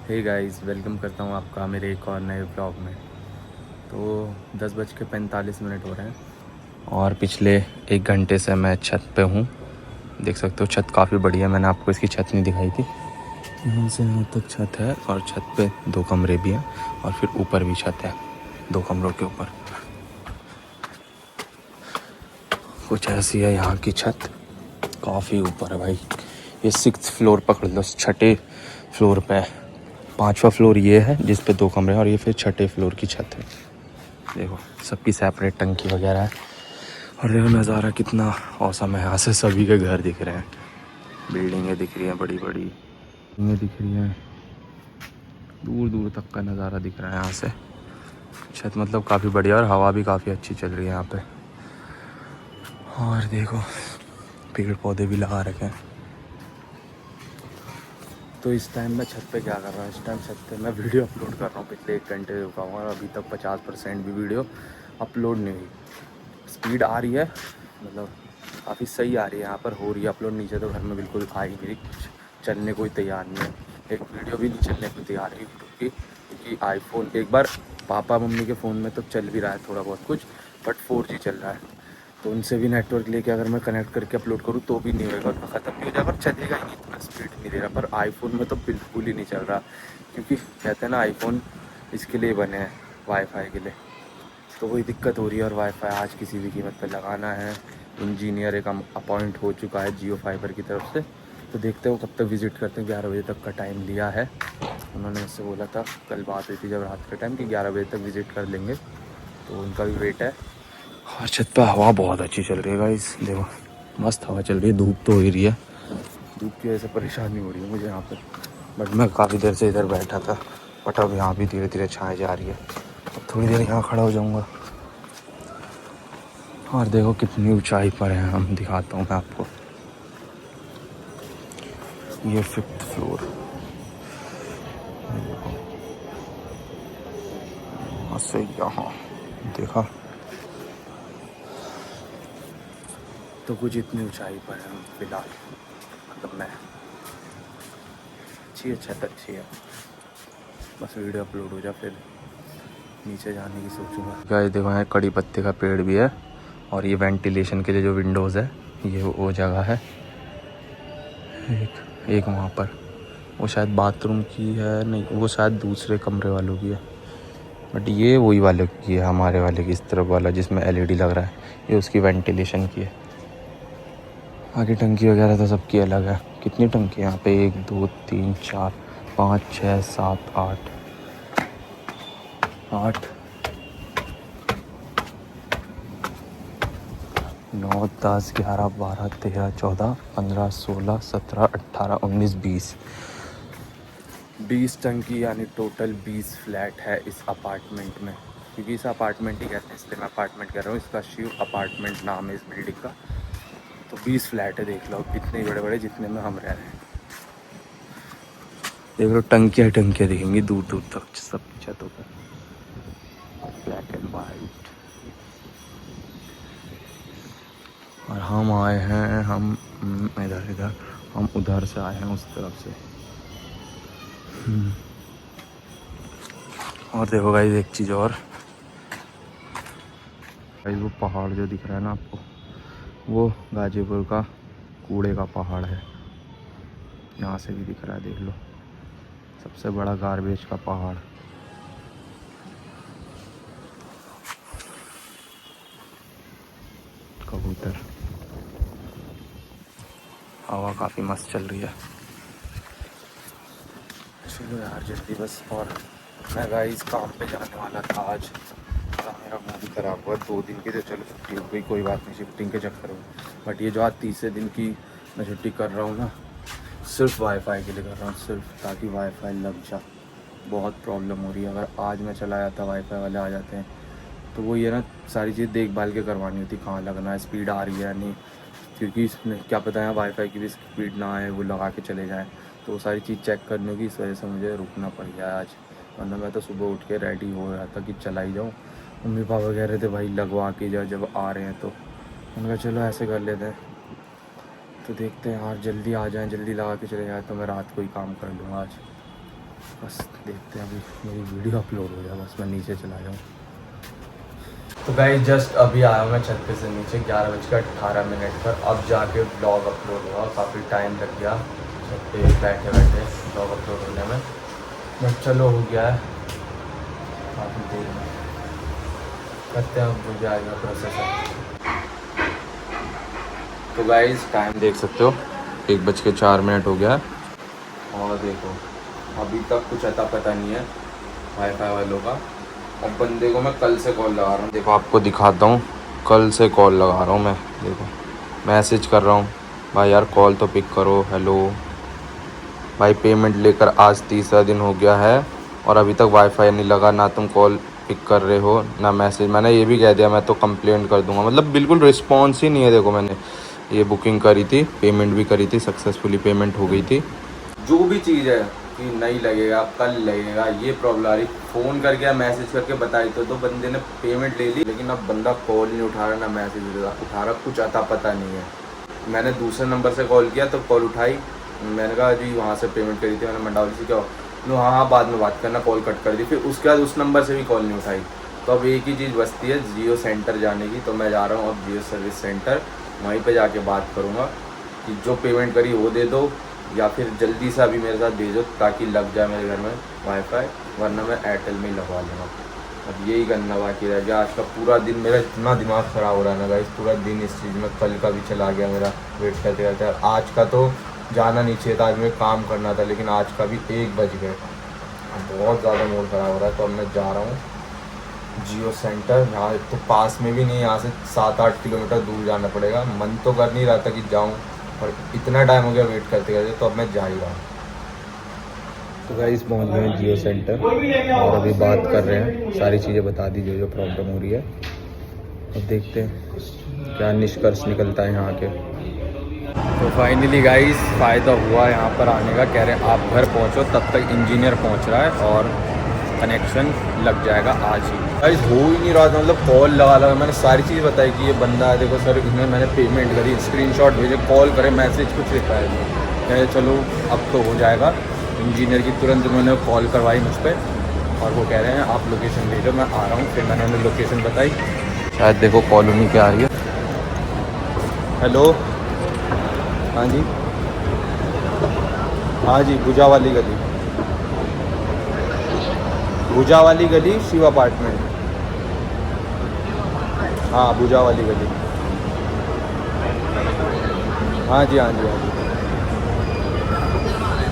Hey guys, welcome करता हूँ आपका मेरे एक और नए ब्लॉग में। तो 10:45 हो रहे हैं और पिछले 1 घंटे से मैं छत पे हूँ। देख सकते हो छत काफ़ी बढ़िया है। मैंने आपको इसकी छत नहीं दिखाई थी। यहाँ से यहाँ तक छत है और छत पे 2 कमरे भी हैं और फिर ऊपर भी छत है 2 कमरों के ऊपर। कुछ ऐसी है यहाँ की छत, काफ़ी ऊपर है भाई। ये 6th फ्लोर पकड़ लो, 6ठे फ्लोर पे है। 5वां फ्लोर ये है जिस पे 2 कमरे हैं और ये फिर 6ठे फ्लोर की छत है। देखो सबकी सेपरेट टंकी वगैरह है और देखो नज़ारा कितना औसम है। यहाँ से सभी के घर दिख रहे हैं, बिल्डिंगें दिख रही हैं, बड़ी बड़ी बिल्डिंगें दिख रही हैं, दूर दूर तक का नज़ारा दिख रहा है यहाँ से। छत मतलब काफ़ी बढ़िया और हवा भी काफ़ी अच्छी चल रही है यहाँ पे। और देखो पेड़ पौधे भी लगा रखे हैं। तो इस टाइम मैं छत पे क्या कर रहा हूँ, इस टाइम छत पे मैं वीडियो अपलोड कर रहा हूँ। पिछले 1 घंटे से रुका हुआ और अभी तक 50% भी वीडियो अपलोड नहीं हुई। स्पीड आ रही है, मतलब काफ़ी सही आ रही है, यहाँ पर हो रही है अपलोड। नीचे तो घर में बिल्कुल आ ही नहीं, कुछ चलने को ही तैयार नहीं है, एक वीडियो भी नहीं चलने को तैयार है क्योंकि आईफोन एक बार पापा मम्मी के फ़ोन में तो चल भी रहा है थोड़ा बहुत कुछ, बट 4G चल रहा है। तो उनसे भी नेटवर्क लेके अगर मैं कनेक्ट करके अपलोड करूँ तो भी नहीं होगा, उनका ख़त्म नहीं हो जाएगा, पर चलेगा ही नहीं, इतना स्पीड नहीं दे रहा। पर आईफोन में तो बिल्कुल ही नहीं चल रहा, क्योंकि कहते हैं ना आईफोन इसके लिए बने हैं, वाईफाई के लिए। तो वही दिक्कत हो रही है और वाईफाई आज किसी भी कीमत पर लगाना है। इंजीनियर एक अपॉइंट हो चुका है जियो फाइबर की तरफ से, तो देखते हो कब तक विज़िट करते हैं। 11 बजे तक का टाइम लिया है उन्होंने, मुझसे बोला था, कल बात हुई थी जब रात के टाइम कि 11 बजे तक विज़िट कर लेंगे, तो उनका भी वेट है। और छत पे हवा बहुत अच्छी चल रही है गाइस, देखो मस्त हवा चल रही है। धूप तो हो ही रही है, धूप की वजह से परेशानी हो रही है मुझे यहाँ पर, बट मैं काफ़ी देर से इधर बैठा था, बट अब यहाँ भी धीरे धीरे छाए जा रही है। अब थोड़ी देर यहाँ खड़ा हो जाऊँगा। और देखो कितनी ऊंचाई पर है, हम दिखाता हूँ मैं आपको। ये 5th फ्लोर, यहाँ से यहाँ देखा तो कुछ इतनी ऊंचाई पर है हम फिलहाल, मतलब मैं। अच्छी है छत, अच्छी है, बस वीडियो अपलोड हो जाए फिर नीचे जाने की सोचूंगा। गाइस देखो यहाँ कड़ी पत्ते का पेड़ भी है और ये वेंटिलेशन के लिए जो विंडोज़ है, ये वो जगह है। एक वहाँ पर, वो शायद बाथरूम की है, नहीं वो शायद दूसरे कमरे वालों की है, बट ये वही वाले की है, हमारे वाले की इस तरफ वाला जिसमें LED लग रहा है, ये उसकी वेंटिलेशन की है। आगे टंकी वगैरह तो सबकी अलग है। कितनी टंकी है यहाँ पे, 1 2 3 4 5 6 7 8 8 9 10 11 12 13 14 15 16 17 18 19 20 टंकी, यानी टोटल 20 फ्लैट है इस अपार्टमेंट में। क्योंकि इस अपार्टमेंट ही कहते हैं, इसलिए मैं अपार्टमेंट कह रहा हूँ, इसका शिव अपार्टमेंट नाम है इस बिल्डिंग का। तो 20 फ्लैट है, देख लो कितने बड़े बड़े जितने में हम रह रहे हैं। देख लो टंकियाँ टंकियाँ दिखेंगी दूर दूर तक सब छतों पर, ब्लैक एंड वाइट। और हम आए हैं, हम इधर हम उधर से आए हैं, उस तरफ से। और देखो गाइस एक चीज़ और, गाइस वो पहाड़ जो दिख रहा है ना आपको, वो गाजीपुर का कूड़े का पहाड़ है। यहाँ से भी दिख रहा है, देख लो, सबसे बड़ा गार्बेज का पहाड़। कबूतर, हवा काफ़ी मस्त चल रही है। चलो यार जल्दी बस। और मैं गाइस काम पे जाने वाला था आज, मेरा मुँह भी ख़राब हुआ 2 दिन की, तो चलो छुट्टी हो गई, कोई बात नहीं, शिफ्टिंग के चक्कर में। बट ये जो आज तीसरे दिन की मैं छुट्टी कर रहा हूँ ना, सिर्फ वाईफाई के लिए कर रहा हूँ, सिर्फ ताकि वाईफाई लग जाए। बहुत प्रॉब्लम हो रही है, अगर आज मैं चला जाता, वाईफाई वाले आ जाते हैं, तो वो ये ना सारी चीज़ देखभाल के करवानी होती, कहाँ लगना है, स्पीड आ रही है या नहीं, क्योंकि इसमें क्या पता है वाईफाई की भी स्पीड ना आए, वो लगा के चले जाएँ, तो वो सारी चीज़ चेक करने की, इस वजह से मुझे रुकना पड़ गया आज। वरना मैं तो सुबह उठ के रेडी हो रहा था कि चला ही जाऊँ। मम्मी पापा कह रहे थे भाई लगवा के जा जब आ रहे हैं, तो मैंने कहा चलो ऐसे कर लेते हैं। तो देखते हैं यार, जल्दी आ जाएँ, जल्दी लगा के चले जाए तो मैं रात को ही काम कर लूँगा आज। बस देखते हैं अभी मेरी वीडियो अपलोड हो जाए, बस मैं नीचे चला जाऊँ। तो गाइस जस्ट अभी आया हूँ मैं छत पे से नीचे 11:18 पर। अब जाके ब्लॉग अपलोड हुआ, काफ़ी टाइम लग गया छत पे बैठे बैठे ब्लॉग अपलोड होने में, बट चलो हो गया है। काफ़ी देर में करते हैं, अब जो जाएगा प्रोसेस है। तो गाइस टाइम देख सकते हो, 1:04 हो गया है। और देखो अभी तक कुछ अता पता नहीं है वाईफाई वालों का। अब बंदे को मैं कल से कॉल लगा रहा हूँ, देखो आपको दिखाता हूँ, कल से कॉल लगा रहा हूँ मैं। देखो मैसेज कर रहा हूँ, भाई यार कॉल तो पिक करो, हेलो भाई पेमेंट लेकर आज तीसरा दिन हो गया है और अभी तक वाईफाई नहीं लगा, ना तुम कॉल पिक कर रहे हो ना मैसेज। मैंने ये भी कह दिया मैं तो कंप्लेंट कर दूंगा, मतलब बिल्कुल रिस्पॉन्स ही नहीं है। देखो मैंने ये बुकिंग करी थी, पेमेंट भी करी थी, सक्सेसफुली पेमेंट हो गई थी। जो भी चीज़ है कि नहीं लगेगा कल लगेगा, ये प्रॉब्लम आ रही। फ़ोन करके मैसेज करके बताई तो बंदे ने पेमेंट ले ली, लेकिन अब बंदा कॉल नहीं उठा रहा ना मैसेज उठा रहा, कुछ अता पता नहीं है। मैंने दूसरे नंबर से कॉल किया तो कॉल उठाई, मैंने कहा जी वहाँ से पेमेंट करी थी मैंने मंडावली से, क्या लो हाँ बाद में बात करना, कॉल कट कर दी। फिर उसके बाद उस नंबर से भी कॉल नहीं उठाई। तो अब एक ही चीज़ बचती है जियो सेंटर जाने की, तो मैं जा रहा हूँ अब जियो सर्विस सेंटर, वहीं पे जाके बात करूँगा कि जो पेमेंट करी वो दे दो या फिर जल्दी से अभी मेरे साथ भेजो ताकि लग जाए मेरे घर में वाईफाई, वरना मैं एयरटेल में ही लगवा लूँगा। अब यही करना बाकी रह गया। आज का पूरा दिन मेरा इतना दिमाग ख़राब हो रहा है ना गाइस, पूरा दिन इस चीज़ में, कल का भी चला गया मेरा वेट करते करते। आज का तो जाना नहीं चाहिए था, आज मुझे काम करना था, लेकिन आज का भी 1 बज गए। बहुत ज़्यादा मूड ख़राब हो रहा है। तो अब मैं जा रहा हूँ जियो सेंटर, यहाँ तो पास में भी नहीं, यहाँ से 7-8 किलोमीटर दूर जाना पड़ेगा। मन तो कर नहीं रहा था कि जाऊँ, और इतना टाइम हो गया वेट करते करते, तो अब मैं जा ही रहा हूँ। तो गाइस पहुँच गए जियो सेंटर और अभी बात कर रहे हैं, सारी चीज़ें बता दी जो प्रॉब्लम हो रही है। अब देखते हैं क्या निष्कर्ष निकलता है यहाँ के। तो फाइनली गाइस फ़ायदा हुआ यहाँ पर आने का। कह रहे हैं आप घर पहुँचो तब तक इंजीनियर पहुँच रहा है और कनेक्शन लग जाएगा आज ही। गाइस हो ही नहीं रहा था, मतलब कॉल लगा मैंने सारी चीज़ बताई कि ये बंदा है, देखो सर इसमें मैंने पेमेंट करी, स्क्रीनशॉट भेजे, कॉल करे, मैसेज कुछ रिप्लाई नहीं। कहे चलो अब तो हो जाएगा। इंजीनियर की तुरंत उन्होंने कॉल करवाई मुझ पर और वो कह रहे हैं आप लोकेशन भेजो मैं आ रहा हूँ। फिर मैंने उन्हें लोकेशन बताई, शायद देखो कॉल उन्हीं पे आ रही है। हेलो हाँ जी, हाँ जी, भुजा वाली गली, भुजा वाली गली, शिव अपार्टमेंट। हाँ भुजा वाली गली, हाँ जी हाँ जी हाँ जी,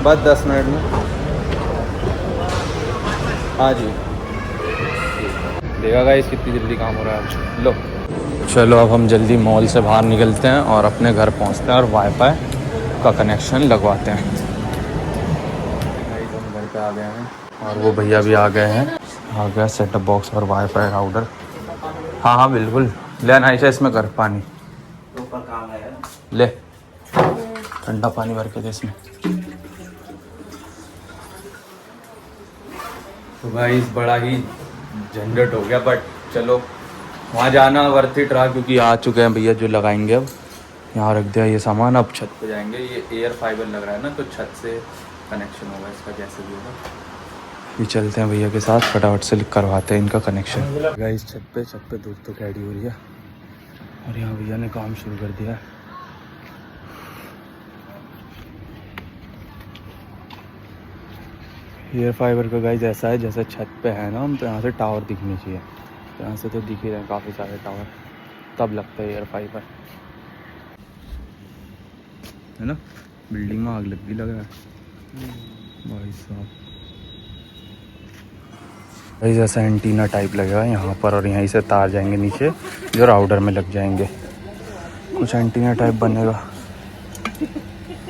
बस 10 मिनट में। हाँ जी, देखा गाइस कितनी जल्दी काम हो रहा है आज। लो चलो अब हम जल्दी मॉल से बाहर निकलते हैं और अपने घर पहुंचते हैं और वाईफाई का कनेक्शन लगवाते हैं। हम घर पे आ गए हैं और वो भैया भी आ गए हैं। आ गया सेटअप बॉक्स और वाईफाई राउटर। हाँ हाँ बिल्कुल, ले ना ऐसा इसमें कर पानी, ले ठंडा पानी भर के दे इसमें। तो भाई बड़ा ही झंझट हो गया, बट चलो वहाँ जाना वर्थ इट रहा क्योंकि आ चुके हैं भैया जो लगाएंगे। अब यहाँ रख दिया ये सामान, अब छत पे जाएंगे। ये एयर फाइबर लग रहा है ना, तो छत से कनेक्शन होगा इसका जैसे भी होगा। ये चलते हैं भैया के साथ, फटाफट से करवाते हैं इनका कनेक्शन। गाइस छत पे धूप तो कैडी हो रही है और यहाँ भैया ने काम शुरू कर दिया। एयर फाइबर का गाइस ऐसा है जैसे छत पे है ना हम, तो यहाँ से टावर दिखनी चाहिए, तो यहाँ से तो दिख ही रहे हैं काफ़ी सारे टावर, तब लगता है एयर फाइबर है ना। बिल्डिंग में आग लग भी लग रहा है भाई साहब। भाई जैसा एंटीना टाइप लगेगा यहाँ पर और यहीं से तार जाएंगे नीचे जो राउटर में लग जाएंगे, कुछ एंटीना टाइप बनेगा।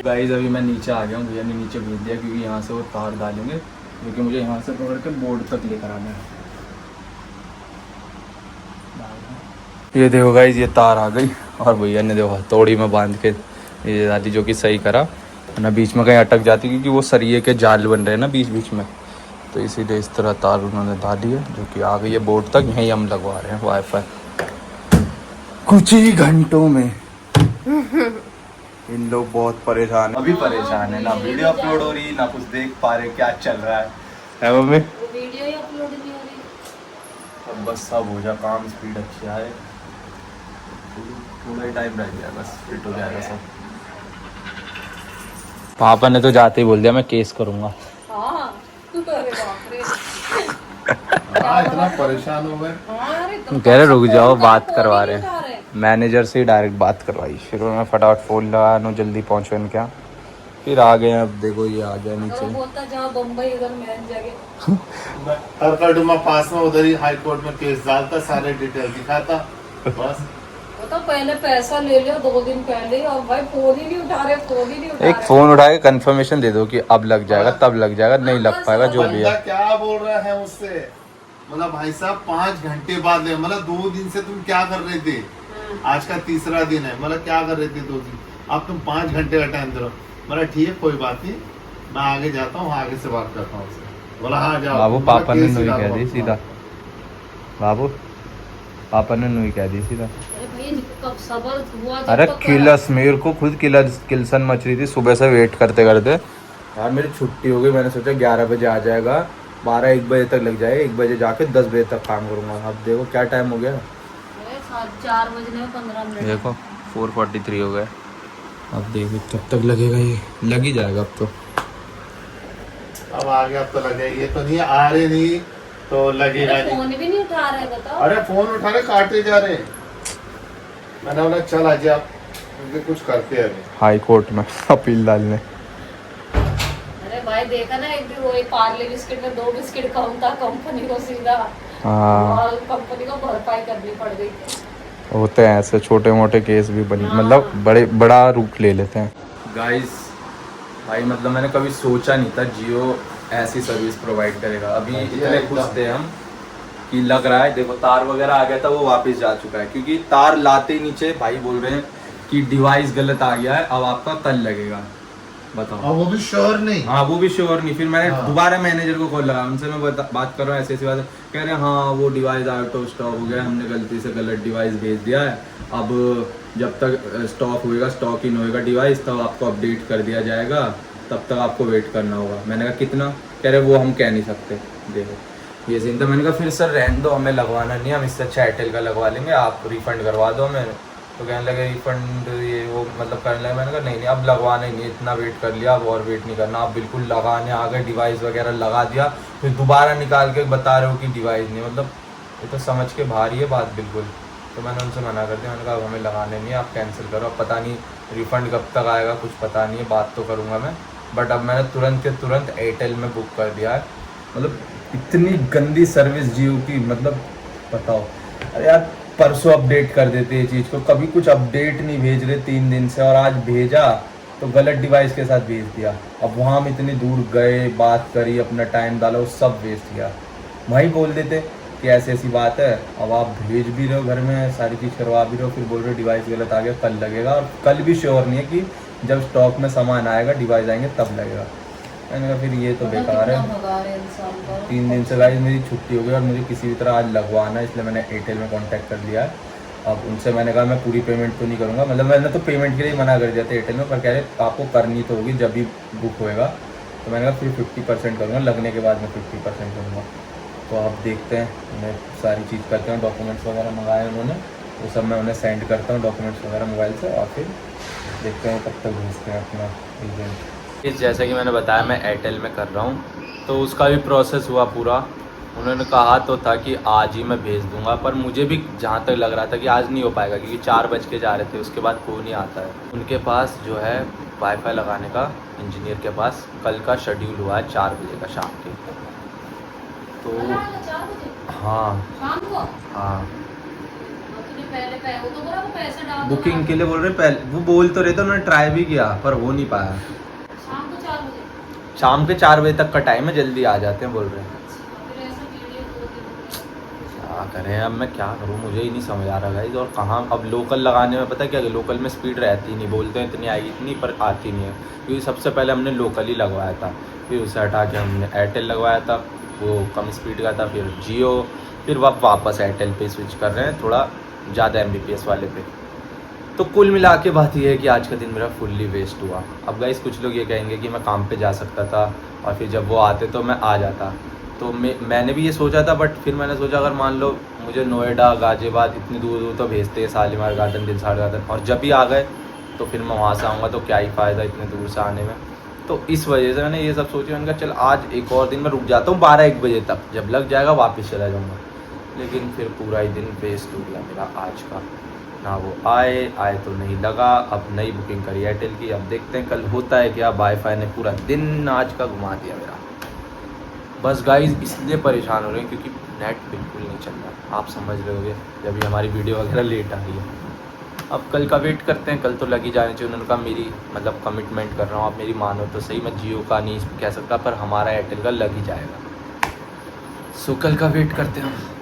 गाइस अभी मैं नीचे आ गया हूँ, भैया ने नीचे भेज दिया क्योंकि यहाँ से वो तार डालेंगे, क्योंकि मुझे यहाँ से पकड़ के बोर्ड तक लेकर आना है। ये देखो गाइस ये तार आ गई और भैया ने देखो हथौड़ी में बांध के ये डाली, जो कि सही करा, ना बीच में कहीं अटक जाती क्योंकि वो सरिये के जाल बन रहे हैं ना बीच बीच में, तो इसीलिए इस तरह तार उन्होंने डाली है जो कि आ गई है बोर्ड तक। यहीं हम लगवा रहे हैं वाईफाई कुछ ही घंटों में। इन लोग बहुत परेशान है, अभी परेशान है, ना वीडियो अपलोड हो रही ना कुछ देख पा रहे क्या चल रहा है मम्मी? वीडियो ही अपलोड नहीं हो रही। अब बस सब हो जा, काम स्पीड अच्छी आए, थोड़ा ही टाइम रह गया बस फिट हो जाएगा सब। पापा ने तो जाते ही बोल दिया मैं केस करूंगा। हाँ अरे बाप रे। इतना परेशान हो गए। कह रहे रुक जाओ बात करवा रहे हैं, मैनेजर से ही डायरेक्ट बात करवाई, फिर उन्होंने फटाफट फ़ोन लगा नो जल्दी पहुँचो इनके, फिर आ गए। अब देखो ये आ गया नीचे। बोलता जहाँ बम्बई उधर मेन जगह हरकटुमा पास में उधर ही हाई कोर्ट में केस डालता, सारे डिटेल दिखाता बस। तो पहले पैसा ले लियो 2 दिन पहले और भाई फोन ही नहीं उठा रहे, फोन ही नहीं उठा एक फ़ोन उठा के कन्फर्मेशन दे दो कि अब लग जाएगा तब लग जाएगा, नहीं लग पाएगा जो भी बंदा है। क्या बोल रहा है उससे, मतलब भाई साहब 5 घंटे बाद ले, मतलब 2 दिन से तुम क्या कर रहे थे, आज का तीसरा दिन है, मतलब क्या कर रहे थे 2 दिन, अब तुम 5 घंटे का टाइम दो। मतलब ठीक है कोई बात नहीं, मैं आगे जाता हूँ, आगे से बात करता हूँ उससे। बोला हाँ जाओ। बाबू बोला, पापा ने केस ही नहीं कह डालो। दी सीधा, बाबू पापा ने नहीं कह दी सीधा। अरे भाई कब सबर हुआ जब अरे तक किलस, मेरे को खुद किलसन मच रही थी सुबह से वेट करते करते। यार मेरी छुट्टी हो गई, मैंने सोचा 11 बजे आ जाएगा, 12-1 बजे तक लग जाए, 1 बजे जाके 10 बजे तक काम करूँगा। अब देखो क्या टाइम हो गया, अरे 4 बजने में 15 मिनट। देखो 4:43 हो गए। अब देखो कब तक लगेगा, ये लग ही जाएगा अब तो। अब आ गया, अब तो लगे, ये तो नहीं आ रहे नहीं तो लगेगा अरे नहीं। फोन भी नहीं उठा रहे बताओ। अरे फोन उठा रहे, काटे जा रहे हैं। मैंने बोला चल आज आप उनके कुछ करते हैं अभी। हाई कोर्ट में अपील डालने। अरे भाई देखा ना एक दिन वो एक पार्ले बिस्किट में 2 बिस्किट कम था, कंपनी को सीधा हाँ और कंपनी को भरपाई करनी पड़ गई। होते हैं ऐसे छोटे मोटे केस भी बनी, मतलब बड़ा रूप ले लेते हैं। गाइस भाई मतलब मैंने कभी सोचा नहीं था जियो ऐसी सर्विस प्रोवाइड करेगा। अभी इतने खुश थे हम कि लग रहा है, देखो तार वगैरह आ गया था वो वापस जा चुका है, क्योंकि तार लाते ही नीचे भाई बोल रहे हैं कि डिवाइस गलत आ गया है, अब आपका कल लगेगा। बताओ, और वो भी श्योर नहीं। हाँ वो भी श्योर नहीं। फिर मैंने हाँ। दोबारा मैनेजर को कॉल लगा, उनसे मैं बात कर रहा हूँ ऐसी बात, कह रहे हैं हाँ वो डिवाइस आउट ऑफ स्टॉक हो गया, हमने गलती से गलत डिवाइस भेज दिया है, अब जब तक स्टॉक होएगा, स्टॉक इन होएगा डिवाइस, तब आपको अपडेट कर दिया जाएगा, तब तक आपको वेट करना होगा। मैंने कहा कितना, कह रहे वो हम कह नहीं सकते। देखो ये सीन था। मैंने कहा फिर सर रहने दो, हमें लगवाना नहीं, हम इससे अच्छा एयरटेल का लगवा लेंगे, आप रिफ़ंड करवा दो हमें। तो कहने लगे रिफ़ंड ये वो मतलब करने लगे। मैंने कहा नहीं अब लगवाना ही नहीं, इतना वेट कर लिया, अब और वेट नहीं करना, आप बिल्कुल लगाने आ गए, डिवाइस वगैरह लगा दिया, फिर दोबारा निकाल के बता रहे हो कि डिवाइस नहीं, मतलब ये तो समझ के बाहर ही है बात बिल्कुल। तो मैंने उनसे मना कर दिया, मैंने कहा अब हमें लगाने नहीं है, आप कैंसिल करो। अब पता नहीं रिफ़ंड कब तक आएगा, कुछ पता नहीं है, बात तो करूँगा मैं, बट अब मैंने तुरंत के तुरंत एयरटेल में बुक कर दिया है। मतलब इतनी गंदी सर्विस जियो की, मतलब बताओ। अरे यार परसों अपडेट कर देते ये चीज़ को, कभी कुछ अपडेट नहीं भेज रहे 3 दिन से, और आज भेजा तो गलत डिवाइस के साथ भेज दिया। अब वहाँ हम इतनी दूर गए, बात करी, अपना टाइम डाला, वो सब वेस्ट किया। वहीं बोल देते कि ऐसी ऐसी बात है, अब आप भेज भी रहे हो घर में, सारी चीज़ करवा भी रहे हो, फिर बोल रहे हो डिवाइस गलत आ गया, कल लगेगा, और कल भी श्योर नहीं है कि जब स्टॉक में सामान आएगा, डिवाइस आएंगे तब लगेगा। मैंने कहा फिर ये तो बेकार है। 3 दिन से गाइस मेरी छुट्टी हो गई और मुझे किसी भी तरह आज लगवाना है, इसलिए मैंने एयरटेल में कांटेक्ट कर लिया है। अब उनसे मैंने कहा मैं पूरी पेमेंट तो नहीं करूँगा, मतलब मैंने तो पेमेंट के लिए मना कर दिया था एयरटेल में, पर कह रहे आपको करनी तो होगी जब भी बुक होएगा। तो मैंने कहा फिर 50% करूँगा, लगने के बाद मैं 50% करूँगा। तो आप देखते हैं, मैं सारी चीज़ करते हैं, डॉक्यूमेंट्स वगैरह मंगाए उन्होंने, वो सब मैं उन्हें सेंड करता हूँ डॉक्यूमेंट्स वगैरह मोबाइल से, और फिर देखते हैं कब तक भेजते हैं अपना एजेंट। जैसा कि मैंने बताया मैं एयरटेल में कर रहा हूँ, तो उसका भी प्रोसेस हुआ पूरा। उन्होंने कहा तो था कि आज ही मैं भेज दूंगा, पर मुझे भी जहाँ तक लग रहा था कि आज नहीं हो पाएगा, क्योंकि 4 बज के जा रहे थे, उसके बाद कोई नहीं आता है। उनके पास जो है वाईफाई लगाने का, इंजीनियर के पास कल का शेड्यूल हुआ है 4 बजे का शाम के। तो हाँ हाँ बुकिंग के लिए बोल रहे, पहले वो बोल तो रहे थे, उन्होंने ट्राई भी किया पर हो नहीं पाया। शाम के 4 बजे तक का टाइम है, जल्दी आ जाते हैं बोल रहे हैं। क्या करें अब, मैं क्या करूँ, मुझे ही नहीं समझ आ रहा गाइस। और कहाँ अब लोकल लगाने में पता क्या, लोकल में स्पीड रहती नहीं, बोलते हैं इतनी आएगी इतनी, पर आती नहीं है, क्योंकि सबसे पहले हमने लोकल ही लगवाया था, फिर उसे हटा के हमने एयरटेल लगवाया था, वो कम स्पीड का था, फिर जियो, फिर वापस एयरटेल पे स्विच कर रहे हैं, थोड़ा ज़्यादा MBPS वाले पे। तो कुल मिला के बात ये है कि आज का दिन मेरा फुल्ली वेस्ट हुआ। अब गाइस कुछ लोग ये कहेंगे कि मैं काम पे जा सकता था और फिर जब वो आते तो मैं आ जाता, तो मैंने भी ये सोचा था, बट फिर मैंने सोचा अगर मान लो मुझे नोएडा गाजियाबाद इतनी दूर दूर तो भेजते हैं, शालीमार गार्डन, दिलशाद गार्डन, और जब भी आ गए तो फिर मैं वहाँ से आऊँगा तो क्या ही फ़ायदा इतने दूर से आने में। तो इस वजह से मैंने ये सब सोचा, मैंने कहा चल आज एक और दिन मैं रुक जाता हूँ 12-1 बजे तक, जब लग जाएगा वापस चला जाऊँगा। लेकिन फिर पूरा ही दिन वेस्ट हो गया मेरा आज का, ना वो आए तो नहीं लगा। अब नई बुकिंग करी एयरटेल की, अब देखते हैं कल होता है क्या। वाईफाई ने पूरा दिन आज का घुमा दिया मेरा। बस गाइस इसलिए परेशान हो रहे हैं क्योंकि नेट बिल्कुल नहीं चल रहा, आप समझ रहे होंगे जब भी हमारी वीडियो वगैरह लेट आ रही है। अब कल का वेट करते हैं, कल तो लग ही जाने चाहिए। उन्होंने कहा मेरी मतलब कमिटमेंट कर रहा हूँ, आप मेरी मानो तो सही, मैं जियो का नहीं कह सकता, पर हमारा एयरटेल का लग ही जाएगा। सो कल का वेट करते हैं हम।